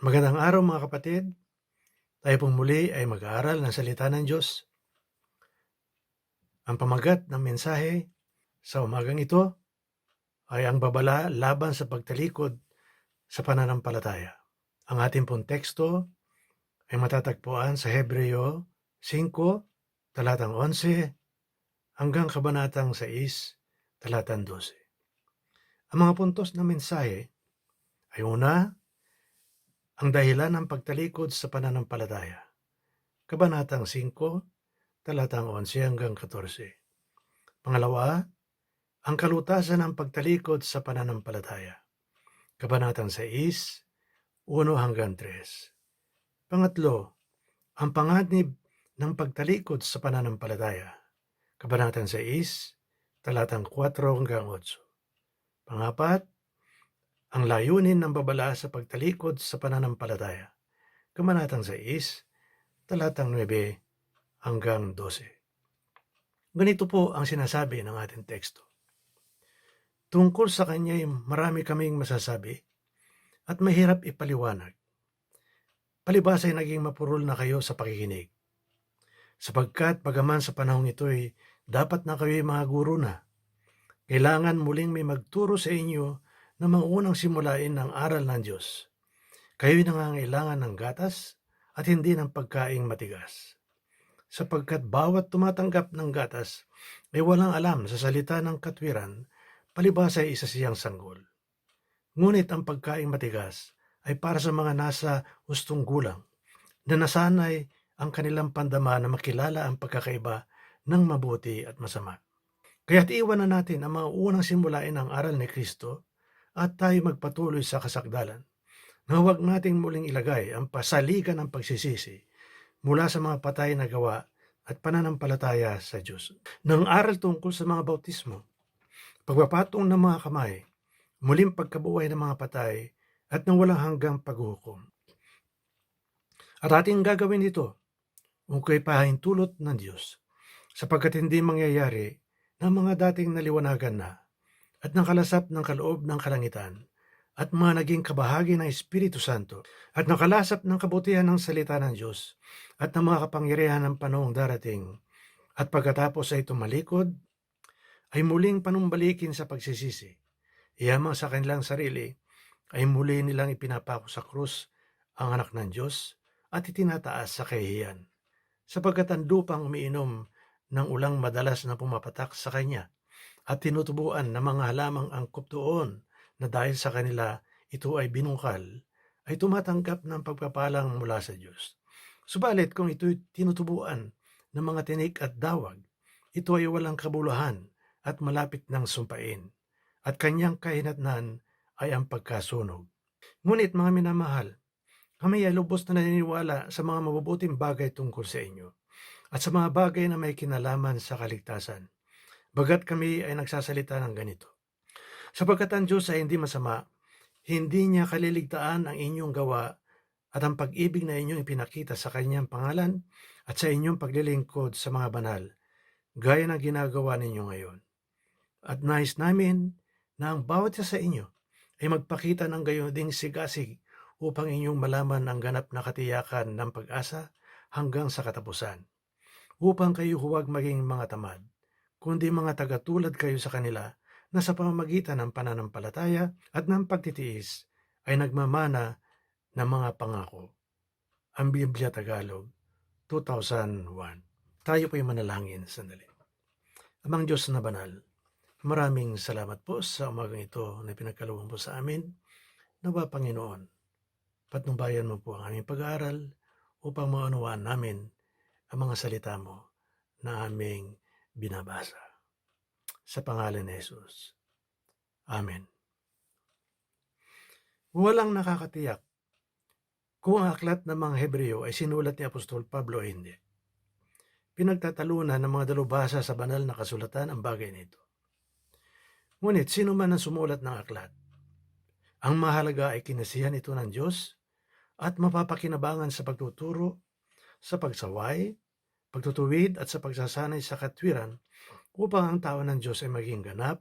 Magandang araw mga kapatid. Tayo pong muli ay mag-aaral ng salita ng Diyos. Ang pamagat ng mensahe sa umagang ito ay ang babala laban sa pagtalikod sa pananampalataya. Ang ating pong teksto ay matatagpuan sa Hebreo 5, talatang 11 hanggang kabanatang 6, talatang 12. Ang mga puntos ng mensahe ay una, ang dahilan ng pagtalikod sa pananampalataya. Kabanatang 5, talatang 11 hanggang 14. Pangalawa, ang kalutasan ng pagtalikod sa pananampalataya. Kabanatang 6, 1 hanggang 3. Pangatlo, ang panganib ng pagtalikod sa pananampalataya. Kabanatang 6, talatang 4 hanggang 8. Pangapat, ang layunin ng babala sa pagtalikod sa pananampalataya. Kabanatang 6, talatang 9 hanggang 12. Ganito po ang sinasabi ng ating teksto. Tungkol sa kanya ay marami kaming masasabi at mahirap ipaliwanag. Palibhas ay naging mapurol na kayo sa pakikinig. Sapagkat bagaman sa panahong ito ay dapat na kayo mga guro na, kailangan muling may magturo sa inyo na maunang simulain ng aral ng Diyos. Kayo'y nangangailangan ng gatas at hindi ng pagkaing matigas. Sapagkat bawat tumatanggap ng gatas ay walang alam sa salita ng katwiran, palibhas ay isa siyang sanggol. Ngunit ang pagkaing matigas ay para sa mga nasa hustong gulang, na nasanay ang kanilang pandama na makilala ang pagkakaiba ng mabuti at masama. Kaya't iwanan natin ang mga unang simulain ng aral ni Kristo at tayo magpatuloy sa kasakdalan, na huwag nating muling ilagay ang pasaligan ng pagsisisi mula sa mga patay na gawa at pananampalataya sa Diyos. Nang aral tungkol sa mga bautismo, pagpapatong ng mga kamay, muling pagkabuhay ng mga patay at nang walang hanggang paghuhukom. At ating gagawin ito kay pahintulot ng Diyos, sapagkat hindi mangyayari ng mga dating naliwanagan na at nakalasap ng kaloob ng kalangitan at mga naging kabahagi ng Espiritu Santo at nakalasap ng kabutihan ng salita ng Diyos at ng mga kapangyarihan ng panahong darating at pagkatapos ay tumalikod ay muling panumbalikin sa pagsisisi. Iyamang sa kanilang sarili ay muli nilang ipinapako sa krus ang anak ng Diyos at itinataas sa kahihiyan, sapagkat ang lupang umiinom ng ulang madalas na pumapatak sa kanya at tinutubuan ng mga halamang angkop doon na dahil sa kanila ito ay binungkal, ay tumatanggap ng pagpapalang mula sa Diyos. Subalit kung ito'y tinutubuan ng mga tinik at dawag, ito ay walang kabuluhan at malapit ng sumpain, at kanyang kahinatnan ay ang pagkasunog. Ngunit mga minamahal, kami ay lubos na naniniwala sa mga mabubuting bagay tungkol sa inyo at sa mga bagay na may kinalaman sa kaligtasan, bagat kami ay nagsasalita ng ganito. Sapagkat ang Diyos ay hindi masama, hindi niya kaliligtaan ang inyong gawa at ang pag-ibig na inyong ipinakita sa kanyang pangalan at sa inyong paglilingkod sa mga banal, gaya ng ginagawa ninyo ngayon. At nais namin na ang bawat isa sa inyo ay magpakita ng gayon ding sigasig upang inyong malaman ang ganap na katiyakan ng pag-asa hanggang sa katapusan, upang kayo huwag maging mga tamad, kundi mga tagatulad kayo sa kanila na sa pamamagitan ng pananampalataya at ng pagtitiis ay nagmamana ng mga pangako. Ang Biblia Tagalog, 2001. Tayo po'y manalangin sandali. Amang Diyos na banal, maraming salamat po sa umagang ito na pinagkalooban po sa amin. Nawa Panginoon, patnubayan mo po ang aming pag-aaral upang maunawaan namin ang mga salita mo na aming binabasa. Sa pangalan ni Jesus. Amen. Walang nakakatiyak kung ang aklat ng mga Hebreo ay sinulat ni Apostol Pablo o hindi. Pinagtatalunan ng mga dalubhasa sa banal na kasulatan ang bagay nito. Ngunit sino man ang sumulat ng aklat, ang mahalaga ay kinasihan ito ng Diyos at mapapakinabangan sa pagtuturo, sa pagsaway, pagtutuwid at sa pagsasanay sa katwiran upang ang tao ng Diyos ay maging ganap,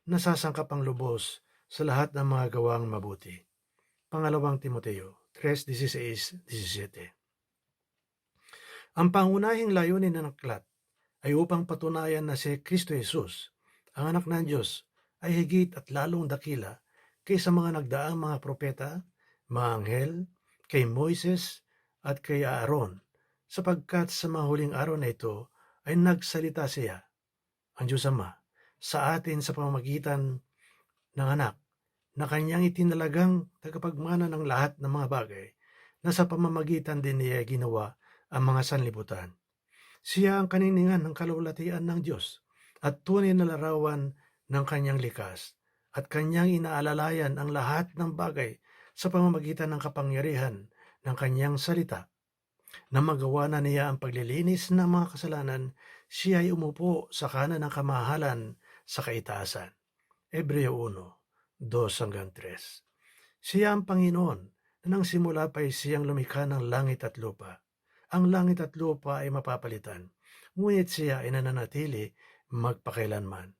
nasasangkap ang lubos sa lahat ng mga gawang mabuti. Pangalawang Timoteo 3:16-17. Ang pangunahing layunin ng aklat ay upang patunayan na si Kristo Jesus, ang anak ng Diyos, ay higit at lalong dakila kaysa mga nagdaang mga propeta, mga anghel, kay Moises at kay Aaron, sapagkat sa mga huling araw na ito ay nagsalita siya, ang Diyos Ama, sa atin sa pamamagitan ng anak na kanyang itinalagang tagapagmana ng lahat ng mga bagay na sa pamamagitan din niya ginawa ang mga sanlibutan. Siya ang kaniningan ng kalulatian ng Diyos at tunay na larawan ng kanyang likas at kanyang inaalalayan ang lahat ng bagay sa pamamagitan ng kapangyarihan ng kanyang salita. Na magawa na niya ang paglilinis ng mga kasalanan, siya ay umupo sa kanan ng kamahalan sa kaitaasan. Hebreo 1:2-3. Siya ang Panginoon na nang simula pa ay siyang lumikha ng langit at lupa. Ang langit at lupa ay mapapalitan, ngunit siya ay nananatili magpakailanman.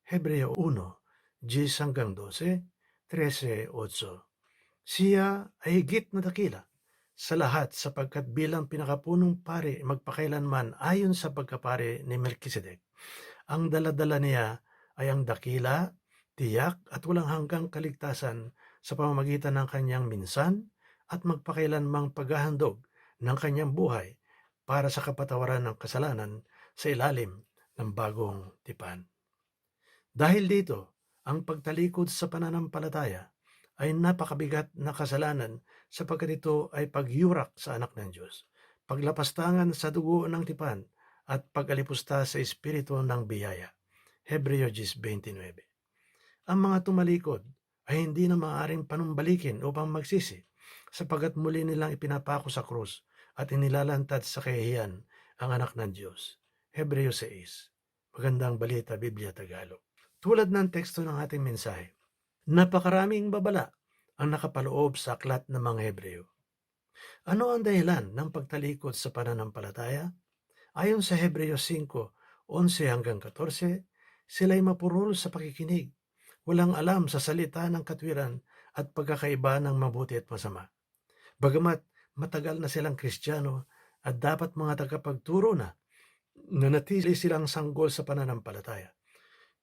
Hebreo 1:10-12, 13:8. Siya ay higit na dakila sa lahat sapagkat bilang pinakapunong pari magpakailanman ayon sa pagkapari ni Melkisedek. Ang daladala niya ay ang dakila, tiyak at walang hanggang kaligtasan sa pamamagitan ng kanyang minsan at magpakailanmang paghahandog ng kanyang buhay para sa kapatawaran ng kasalanan sa ilalim ng bagong tipan. Dahil dito, ang pagtalikod sa pananampalataya ay napakabigat na kasalanan sapagkat ito ay pagyurak sa anak ng Diyos, paglapastangan sa dugo ng tipan at pag-alipusta sa espiritu ng biyaya. Hebreo 10:29. Ang mga tumalikod ay hindi na maaaring panumbalikin upang magsisi sapagkat muli nilang ipinapako sa krus at inilalantad sa kahihiyan ang anak ng Diyos. Hebreo 6. Magandang Balita, Biblia Tagalog. Tulad ng teksto ng ating mensahe, napakaraming babala ang nakapaloob sa aklat ng mga Hebreo. Ano ang dahilan ng pagtalikod sa pananampalataya? Ayon sa Hebreo 5:11-14, sila'y mapurol sa pakikinig, walang alam sa salita ng katwiran at pagkakaiba ng mabuti at masama. Bagamat matagal na silang Kristiyano at dapat mga tagapagturo na, nanatili silang sanggol sa pananampalataya.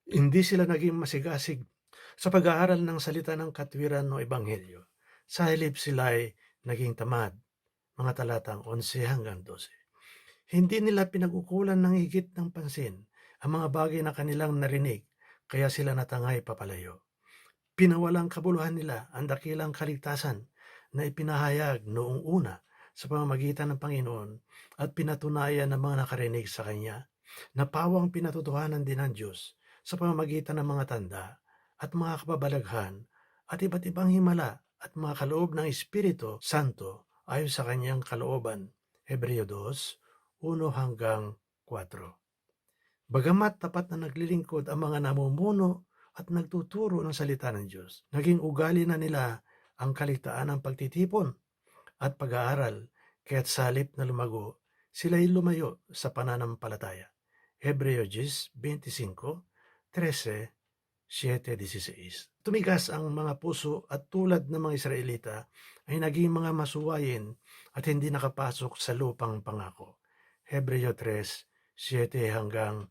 Hindi sila naging masigasig sa pag-aaral ng salita ng katwiran o ebanghelyo. Sa halip sila ay naging tamad, mga talatang 11-12. Hindi nila pinag-ukulan ng higit ng pansin ang mga bagay na kanilang narinig, kaya sila natangay papalayo. Pinawalang kabuluhan nila ang dakilang kaligtasan na ipinahayag noong una sa pamamagitan ng Panginoon at pinatunayan ng mga nakarinig sa Kanya na pawang pinatotohanan din ng Diyos sa pamamagitan ng mga tanda at mga kababalaghan at iba't ibang himala at mga kaloob ng Espiritu Santo ayon sa Kanyang kalooban. Hebreo 2:1-4. Bagamat tapat na naglilingkod ang mga namumuno at nagtuturo ng salita ng Diyos, naging ugali na nila ang kaligtaan ng pagtitipon at pag-aaral, kaya't sa halip na lumago, sila'y lumayo sa pananampalataya. Hebreo 10:25-13:7-16. Tumigas ang mga puso at tulad ng mga Israelita ay naging mga masuwayin at hindi nakapasok sa lupang pangako. Hebreo 3:7-19.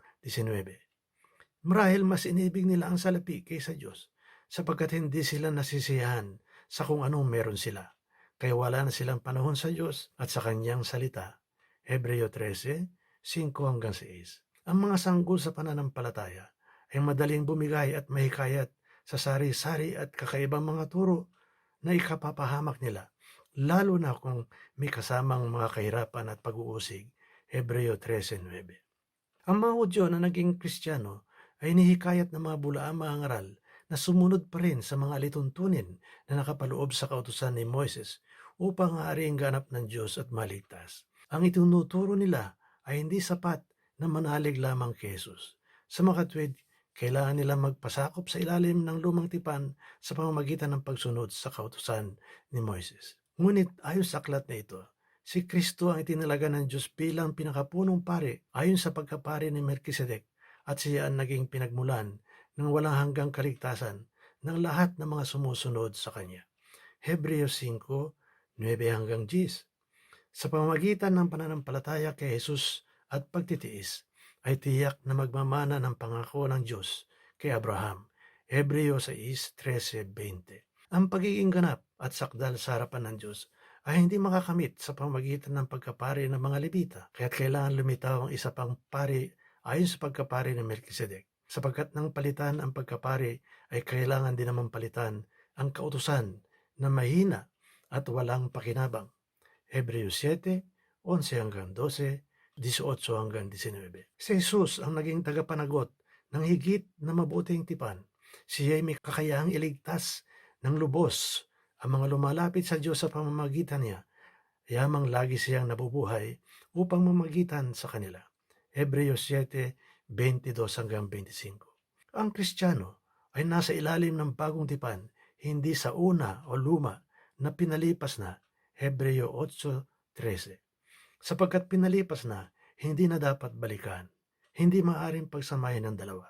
Marahil mas inibig nila ang salapi kaysa Diyos sapagkat hindi sila nasisiyahan sa kung anong meron sila. Kaya wala na silang panahon sa Diyos at sa Kanyang salita. Hebreo 13:5-6. Ang mga sanggol sa pananampalataya ay madaling bumigay at mahikayat sa sari-sari at kakaibang mga turo na ikapapahamak nila, lalo na kung may kasamang mga kahirapan at pag-uusig. Hebreo 13:9. Ang mga Hudyo na naging Kristiyano ay nihikayat ng mga bulaang mga ngaral na sumunod pa rin sa mga alituntunin na nakapaloob sa kautusan ni Moises upang aaring ganap ng Diyos at maligtas. Ang itinuturo nila ay hindi sapat na manalig lamang kay Jesus. Sa makatwid, kailangan nila magpasakop sa ilalim ng lumang tipan sa pamamagitan ng pagsunod sa kautusan ni Moises. Ngunit ayon sa aklat na ito, si Kristo ang itinalaga ng Diyos bilang pinakapunong pari ayon sa pagkapari ni Melkisedek at siya ang naging pinagmulan ng walang hanggang kaligtasan ng lahat ng mga sumusunod sa Kanya. Hebreo 9 hanggang 10. Sa pamamagitan ng pananampalataya kay Jesus at pagtitiis, ay tiyak na magmamana ng pangako ng Diyos kay Abraham. Hebreo 6:13-20. Ang pagiging ganap at sakdal sa harapan ng Diyos ay hindi makakamit sa pamamagitan ng pagkapari ng mga Levita, kaya't kailangan lumitaw ang isa pang pari ayon sa pagkapari ng Melkisedek. Sapagkat nang palitan ang pagkapari ay kailangan din naman palitan ang kautusan na mahina at walang pakinabang. Hebreo 7:11 hanggang 12, 18 hanggang 19. Si Jesus ang naging tagapanagot ng higit na mabuting tipan. Siya ay may kakayahang iligtas ng lubos ang mga lumalapit sa Diyos sa pamamagitan niya. Yamang lagi siyang nabubuhay upang mamagitan sa kanila. Hebreo 7:22 hanggang 25. Ang Kristiyano ay nasa ilalim ng bagong tipan, hindi sa una o luma na pinalipas na. Hebreo 8:13. Sapagkat pinalipas na, hindi na dapat balikan. Hindi maaaring pagsamahin ng dalawa.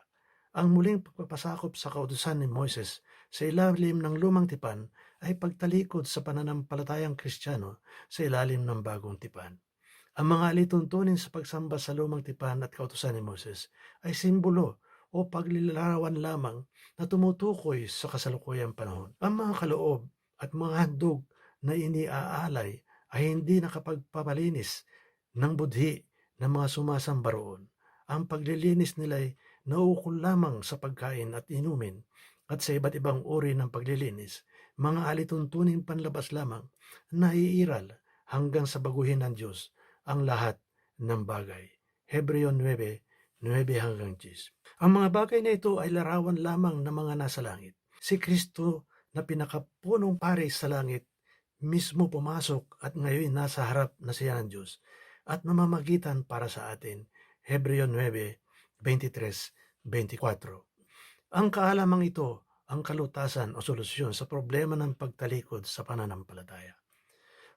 Ang muling pagpapasakop sa kautusan ni Moises sa ilalim ng lumang tipan ay pagtalikod sa pananampalatayang Kristiyano sa ilalim ng bagong tipan. Ang mga alituntunin sa pagsamba sa lumang tipan at kautusan ni Moses ay simbolo o paglilarawan lamang na tumutukoy sa kasalukuyang panahon. Ang mga kaloob at mga handog na iniaalay ay hindi nakapagpapalinis ng budhi ng mga sumasamba roon. Ang paglilinis nila ay nauukol lamang sa pagkain at inumin at sa iba't ibang uri ng paglilinis, mga alituntunin panlabas lamang na iiral hanggang sa baguhin ng Diyos ang lahat ng bagay. Hebreo 9:9 hanggang 10. Ang mga bagay na ito ay larawan lamang ng mga nasa langit. Si Kristo na pinakapunong pari sa langit mismo pumasok at ngayon nasa harap na siya ng Diyos at namamagitan para sa atin. Hebreo 9:23-24. Ang kaalamang ito ang kalutasan o solusyon sa problema ng pagtalikod sa pananampalataya.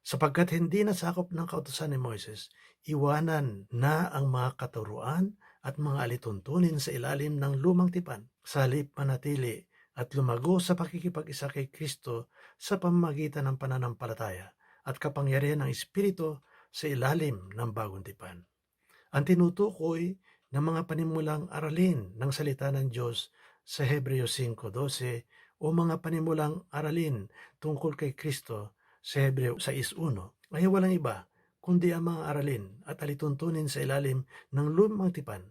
Sapagkat hindi nasakop ng kautusan ni Moises, iwanan na ang mga katuruan at mga alituntunin sa ilalim ng lumang tipan, sa halip manatili at lumago sa pakikipag-isa kay Kristo sa pamamagitan ng pananampalataya at kapangyarihan ng Espiritu sa ilalim ng bagong tipan. Ang tinutukoy ng mga panimulang aralin ng salita ng Diyos sa Hebreo 5:12 o mga panimulang aralin tungkol kay Kristo sa Hebreo 6:1 ay walang iba kundi ang mga aralin at alituntunin sa ilalim ng lumang tipan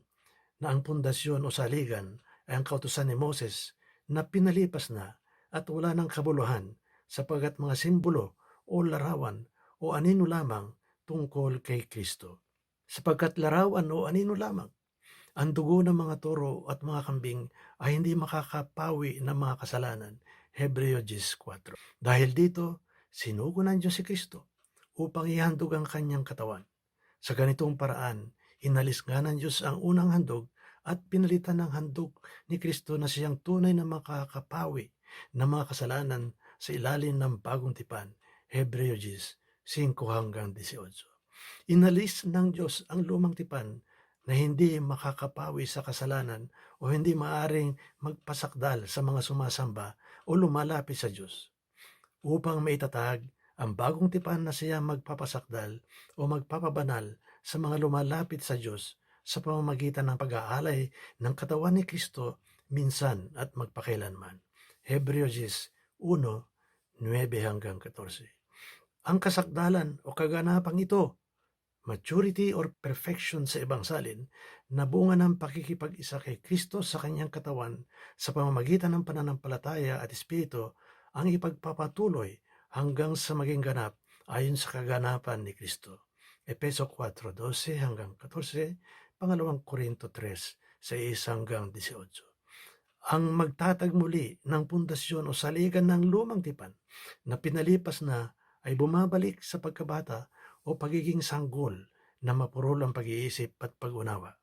na ang pundasyon o saligan ay ang kautusan ni Moses na pinalipas na at wala ng kabuluhan sapagkat mga simbolo o larawan o anino lamang tungkol kay Kristo. Sapagkat larawan o anino lamang, ang dugo ng mga toro at mga kambing ay hindi makakapawi ng mga kasalanan. Hebreo 10:4. Dahil dito, sinugo ng Diyos si Kristo upang ihandog ang kanyang katawan. Sa ganitong paraan, inalis nga ng Diyos ang unang handog at pinalitan ng handog ni Kristo na siyang tunay na makakapawi ng mga kasalanan sa ilalim ng bagong tipan. Hebreo 10:5 hanggang 18. Inalis ng Diyos ang lumang tipan na hindi makakapawi sa kasalanan o hindi maaring magpasakdal sa mga sumasamba o lumalapit sa Diyos, upang maitatag ang bagong tipan na siya magpapasakdal o magpapabanal sa mga lumalapit sa Diyos sa pamamagitan ng pag-aalay ng katawan ni Kristo minsan at magpakailanman. Hebreo 10:1-9 hanggang 14. Ang kasakdalan o kaganapang ito, maturity or perfection sa ibang salin, na bunga ng pakikipag-isa kay Kristo sa kanyang katawan sa pamamagitan ng pananampalataya at Espiritu, ang ipagpapatuloy hanggang sa maging ganap ayon sa kaganapan ni Kristo. Efeso 4:12 hanggang 14, 2 Korinto 3:6 hanggang 18. Ang magtatag muli ng pundasyon o saligan ng lumang tipan na pinalipas na ay bumabalik sa pagkabata o pagiging sanggol na mapurol ang pag-iisip at pag-unawa.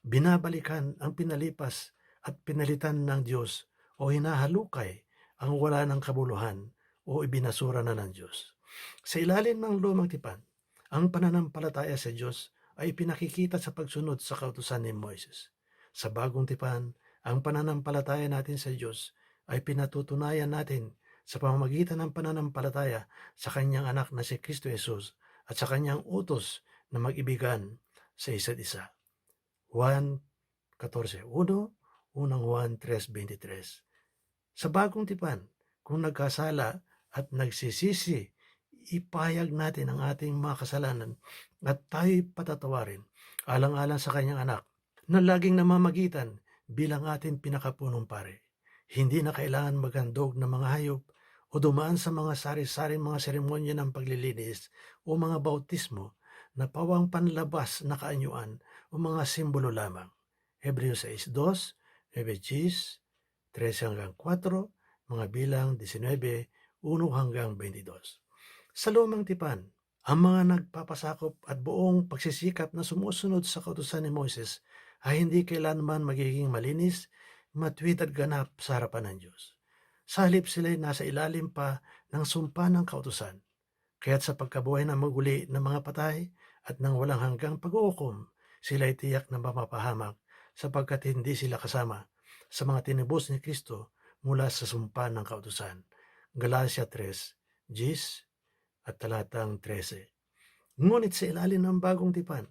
Binabalikan ang pinalipas at pinalitan ng Diyos o hinahalukay ang wala ng kabuluhan o ibinasura na ng Diyos. Sa ilalim ng lumang tipan, ang pananampalataya sa Diyos ay pinakikita sa pagsunod sa kautusan ni Moises. Sa bagong tipan, ang pananampalataya natin sa Diyos ay pinatutunayan natin sa pamamagitan ng pananampalataya sa kanyang anak na si Kristo Jesus at sa kanyang utos na mag-ibigan sa isa't isa. Juan 14:1, unang Juan 3:23. Sa bagong tipan, kung nagkasala at nagsisisi, ipahayag natin ang ating mga kasalanan at tayo'y patatawarin alang-alang sa kanyang anak na laging namamagitan bilang ating pinakapunong pare. Hindi na kailangan maghandog ng mga hayop o dumaan sa mga sari-saring mga seremonya ng paglilinis o mga bautismo na pawang panlabas na kaanyuan o mga simbolo lamang. Hebreo 6:2, 9:10, 13-4, mga bilang 19, 1-22. Sa lumang tipan, ang mga nagpapasakop at buong pagsisikap na sumusunod sa kautusan ni Moises ay hindi kailanman magiging malinis, matuwid at ganap sa harapan ng Diyos. Sa halip sila'y nasa ilalim pa ng sumpa ng kautusan. Kaya't sa pagkabuhay ng maguli ng mga patay at ng walang hanggang pag-uukom, sila'y tiyak na mapapahamak sapagkat hindi sila kasama sa mga tinubos ni Kristo mula sa sumpa ng kautusan. Galatia 3:10 at talatang 13. Ngunit sa ilalim ng bagong tipan,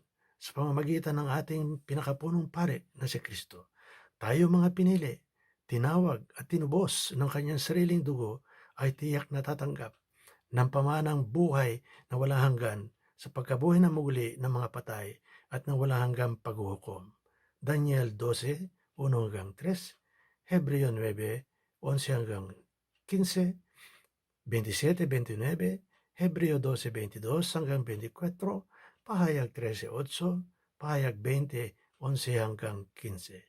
sa pamamagitan ng ating pinakapunong pare na si Kristo, tayo mga pinili, tinawag at tinubos ng kanyang sariling dugo ay tiyak na tatanggap ng pamanang buhay na walang hanggan sa pagkabuhay na muli ng mga patay at ng walang hanggang paghuhukom. Daniel 12:1-3, Hebreo 9:11-15, 27-29, Hebreo 12:22-24, Pahayag 13:8, Pahayag 20:11-15.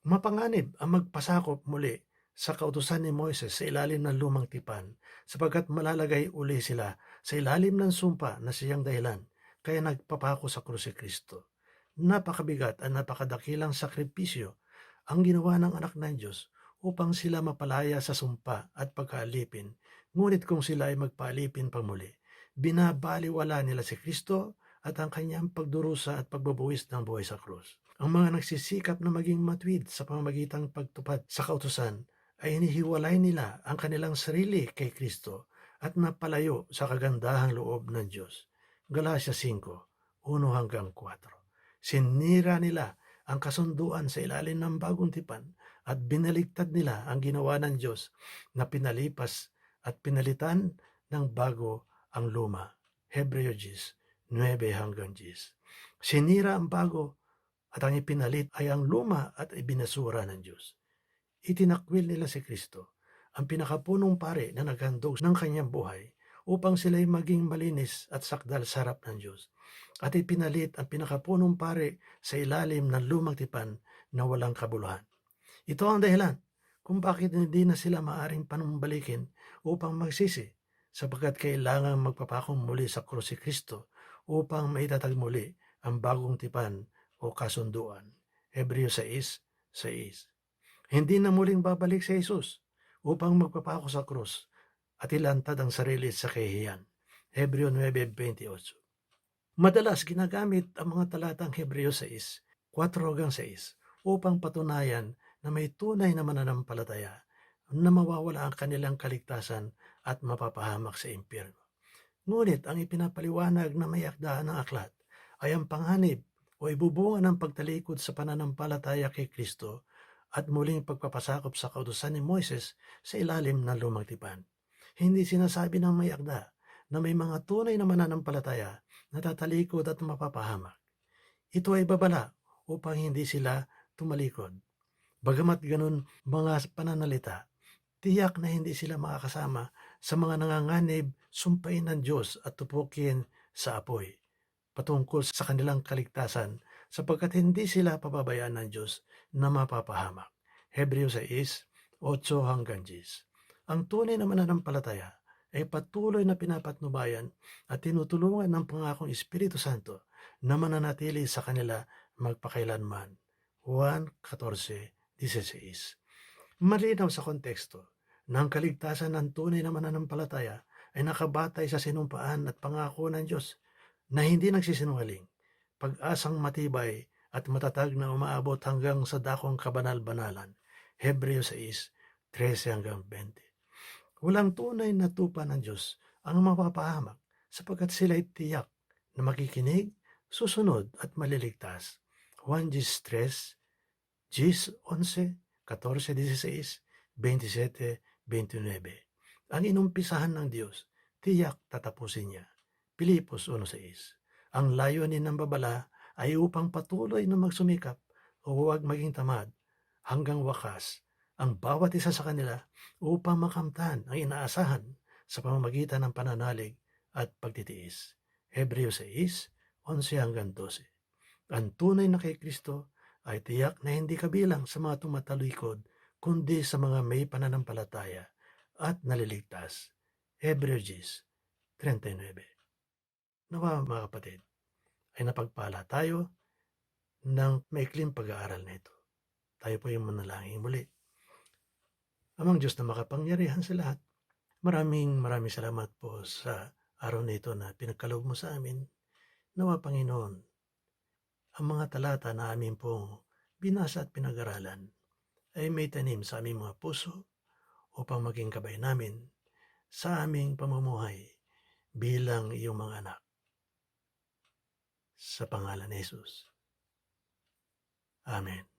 Mapanganib ang magpasakop muli sa kautusan ni Moises sa ilalim ng lumang tipan sapagkat malalagay uli sila sa ilalim ng sumpa na siyang dahilan kaya nagpapako sa krus si Kristo. Napakabigat at napakadakilang sakripisyo ang ginawa ng anak ng Diyos upang sila mapalaya sa sumpa at pagkaalipin. Ngunit kung sila ay magpaalipin pa muli, binabaliwala nila si Kristo at ang kanyang pagdurusa at pagbabuwis ng buhay sa krus. Ang mga nagsisikap na maging matuwid sa pamamagitan ng pagtupad sa kautusan ay hinihiwalay nila ang kanilang sarili kay Kristo at napalayo sa kagandahang loob ng Diyos. Galatia 5:1-4. Sinira nila ang kasunduan sa ilalim ng bagong tipan at binaligtad nila ang ginawa ng Diyos na pinalipas at pinalitan ng bago ang luma. Hebreo 10:9-10. Sinira ang bago at ang ipinalit ay ang luma at ibinasura ng Diyos. Itinakwil nila si Kristo, ang pinakapunong pare na naghandog ng kanyang buhay upang sila'y maging malinis at sakdal sa harap ng Diyos. At ipinalit ang pinakapunong pare sa ilalim ng lumang tipan na walang kabuluhan. Ito ang dahilan kung bakit hindi na sila maaring panumbalikin upang magsisi, sapagkat kailangang magpapakong muli sa krus si Kristo upang maitatag muli ang bagong tipan o kasunduan. Hebreo 6:6. Hindi na muling babalik sa Jesus upang magpapako sa krus at ilantad ang sarili sa kahihiyan. Hebreo 9:28. Madalas ginagamit ang mga talatang Hebreo 6:4-6 upang patunayan na may tunay na mananampalataya na mawawala ang kanilang kaligtasan at mapapahamak sa impyerno. Ngunit ang ipinapaliwanag na may akda ng aklat ay ang panganib o ibubunga ng pagtalikod sa pananampalataya kay Kristo at muling pagpapasakop sa kautusan ni Moises sa ilalim ng lumang tipan. Hindi sinasabi ng may akda na may mga tunay na mananampalataya na tatalikod at mapapahamak. Ito ay babala upang hindi sila tumalikod. Bagamat ganun mga pananalita, tiyak na hindi sila makakasama sa mga nanganganib sumpain ng Diyos at tupukin sa apoy patungkol sa kanilang kaligtasan sapagkat hindi sila pababayaan ng Diyos na mapapahamak. Hebreo 6:8-10. Ang tunay na mananampalataya ay patuloy na pinapatnubayan at tinutulungan ng pangakong Espiritu Santo na mananatili sa kanila magpakailanman. Juan 14:16. Malinaw sa konteksto na ang kaligtasan ng tunay na mananampalataya ay nakabatay sa sinumpaan at pangako ng Diyos na hindi nagsisinungaling, pag-asang matibay at matatag na umaabot hanggang sa dakong kabanal-banalan. Hebreo 6:13-20. Walang tunay na tupa ng Diyos ang mapapahamak sapagkat sila'y tiyak na makikinig, susunod at maliligtas. 1 Gs 3, Gs 11, 14, 16, 27, 29. Ang inumpisahan ng Diyos, tiyak tatapusin niya. Pilipos 1:6. Ang layunin ng babala ay upang patuloy na magsumikap o huwag maging tamad hanggang wakas ang bawat isa sa kanila upang makamtan ang inaasahan sa pamamagitan ng pananalig at pagtitiis. Hebreo 6, 11 hanggang 12. Ang tunay na kay Kristo ay tiyak na hindi kabilang sa mga tumatalikod, kundi sa mga may pananampalataya at naliligtas. Hebreo 10:39. Nawa mga kapatid, ay napagpala tayo ng maikling pag-aaral nito. Tayo po yung manalangin muli. Amang Diyos na makapangyarihan sa lahat, maraming salamat po sa araw na ito na pinagkaloob mo sa amin. Nawa Panginoon, ang mga talata na amin pong binasa at pinag-aralan ay may tanim sa aming mga puso upang maging gabay namin sa aming pamumuhay bilang iyong mga anak. Sa pangalan ni Jesus. Amen.